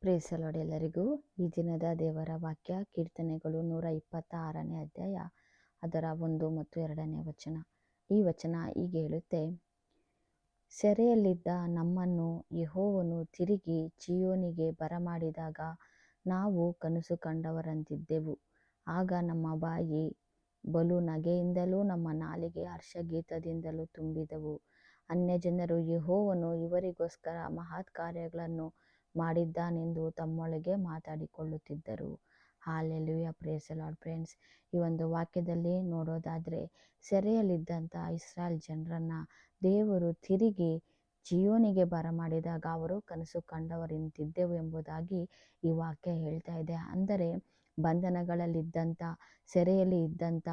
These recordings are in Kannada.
ಪ್ರೇಸಲೋಡ್ ಎಲ್ಲರಿಗೂ ಈ ದಿನದ ದೇವರ ವಾಕ್ಯ ಕೀರ್ತನೆಗಳು 126ನೇ ಅಧ್ಯಾಯ ಅದರ 1 ಮತ್ತು 2ನೇ ವಚನ. ಈ ವಚನ ಹೀಗೆ ಹೇಳುತ್ತೆ: ಸೆರೆಯಲ್ಲಿದ್ದ ನಮ್ಮನ್ನು ಯೆಹೋವನು ತಿರುಗಿ ಚೀಯೋನಿಗೆ ಬರಮಾಡಿದಾಗ ನಾವು ಕನಸು ಕಂಡವರಂತಿದ್ದೆವು. ಆಗ ನಮ್ಮ ಬಾಯಿ ಬಲು ನಗೆಯಿಂದಲೂ ನಮ್ಮ ನಾಲಿಗೆ ಹರ್ಷಗೀತದಿಂದಲೂ ತುಂಬಿದವು. ಅನ್ಯಜನರು ಯೆಹೋವನು ಇವರಿಗೋಸ್ಕರ ಮಹತ್ ಕಾರ್ಯಗಳನ್ನು ಮಾಡಿದ್ದಾನೆಂದು ತಮ್ಮೊಳಗೆ ಮಾತಾಡಿಕೊಳ್ಳುತ್ತಿದ್ದರು. Hallelujah. Praise the lord. Friends, ಈ ಒಂದು ವಾಕ್ಯದಲ್ಲಿ ನೋಡೋದಾದರೆ, ಸೆರೆಯಲ್ಲಿದ್ದಂಥ ಇಸ್ರಾಯೇಲ್ ಜನರನ್ನು ದೇವರು ತಿರುಗಿ ಚೀಯೋನಿಗೆ ಬರಮಾಡಿದಾಗ ಅವರು ಕನಸು ಕಂಡವರಂತಿದ್ದೆವು ಎಂಬುದಾಗಿ ಈ ವಾಕ್ಯ ಹೇಳ್ತಾ ಇದೆ. ಅಂದರೆ ಬಂಧನಗಳಲ್ಲಿದ್ದಂಥ, ಸೆರೆಯಲ್ಲಿ ಇದ್ದಂಥ,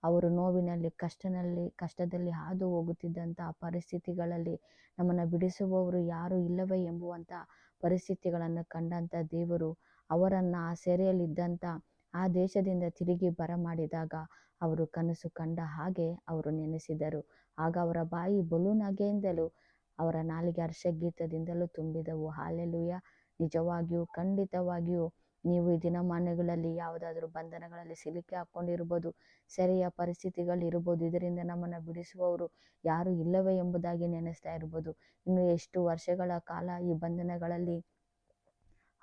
ಅವರು ನೋವಿನಲ್ಲಿ ಕಷ್ಟದಲ್ಲಿ ಹಾದು ಹೋಗುತ್ತಿದ್ದಂಥ ಪರಿಸ್ಥಿತಿಗಳಲ್ಲಿ ನಮ್ಮನ್ನು ಬಿಡಿಸುವವರು ಯಾರೂ ಇಲ್ಲವೇ ಎಂಬುವಂಥ ಪರಿಸ್ಥಿತಿಗಳನ್ನು ಕಂಡಂಥ ದೇವರು ಅವರನ್ನು ಆ ಸೆರೆಯಲ್ಲಿದ್ದಂಥ ಆ ದೇಶದಿಂದ ತಿರುಗಿ ಬರಮಾಡಿದಾಗ ಅವರು ಕನಸು ಕಂಡ ಹಾಗೆ ಅವರು ನೆನೆಸಿದರು. ಆಗ ಅವರ ಬಾಯಿ ಬಲು ನಗೆಯಿಂದಲೂ ಅವರ ನಾಲಿಗೆ ಹರ್ಷಗೀತದಿಂದಲೂ ತುಂಬಿದವು. ಹಾಲೆಲೂಯ. ನಿಜವಾಗಿಯೂ ಖಂಡಿತವಾಗಿಯೂ ನೀವು ಈ ದಿನಮಾನಗಳಲ್ಲಿ ಯಾವುದಾದ್ರೂ ಬಂಧನಗಳಲ್ಲಿ ಸಿಲುಕಿ ಹಾಕ್ಕೊಂಡಿರ್ಬೋದು, ಸೆರೆಯ ಪರಿಸ್ಥಿತಿಗಳಿರ್ಬೋದು, ಇದರಿಂದ ನಮ್ಮನ್ನು ಬಿಡಿಸುವವರು ಯಾರು ಇಲ್ಲವೇ ಎಂಬುದಾಗಿ ನೆನೆಸ್ತಾ ಇರ್ಬೋದು. ಇನ್ನು ಎಷ್ಟು ವರ್ಷಗಳ ಕಾಲ ಈ ಬಂಧನಗಳಲ್ಲಿ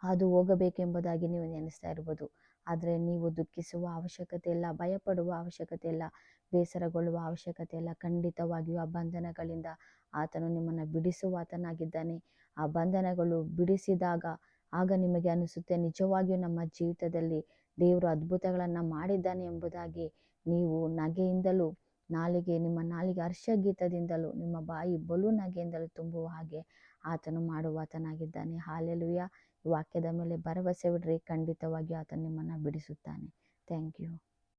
ಹಾದು ಹೋಗಬೇಕೆಂಬುದಾಗಿ ನೀವು ನೆನೆಸ್ತಾ ಇರ್ಬೋದು. ಆದರೆ ನೀವು ದುಃಖಿಸುವ ಅವಶ್ಯಕತೆ ಇಲ್ಲ, ಭಯಪಡುವ ಅವಶ್ಯಕತೆ ಇಲ್ಲ, ಬೇಸರಗೊಳ್ಳುವ ಅವಶ್ಯಕತೆ ಇಲ್ಲ. ಖಂಡಿತವಾಗಿಯೂ ಆ ಬಂಧನಗಳಿಂದ ಆತನು ನಿಮ್ಮನ್ನು ಬಿಡಿಸುವ ಆತನಾಗಿದ್ದಾನೆ. ಆ ಬಂಧನಗಳು ಬಿಡಿಸಿದಾಗ ಆಗ ನಿಮಗೆ ಅನಿಸುತ್ತೆ, ನಿಜವಾಗಿಯೂ ನಮ್ಮ ಜೀವಿತದಲ್ಲಿ ದೇವರು ಅದ್ಭುತಗಳನ್ನು ಮಾಡಿದ್ದಾನೆ ಎಂಬುದಾಗಿ. ನೀವು ನಗೆಯಿಂದಲೂ ನಿಮ್ಮ ನಾಲಿಗೆ ಹರ್ಷಗೀತದಿಂದಲೂ ನಿಮ್ಮ ಬಾಯಿ ಬಲು ನಗೆಯಿಂದಲೂ ತುಂಬುವ ಹಾಗೆ ಆತನು ಮಾಡುವ ಆತನಾಗಿದ್ದಾನೆ. ಹಾಲೆಲೂಯ. ವಾಕ್ಯದ ಮೇಲೆ ಭರವಸೆ ಬಿಡ್ರಿ, ಖಂಡಿತವಾಗಿಯೂ ಆತನು ನಿಮ್ಮನ್ನು ಬಿಡಿಸುತ್ತಾನೆ. Thank you.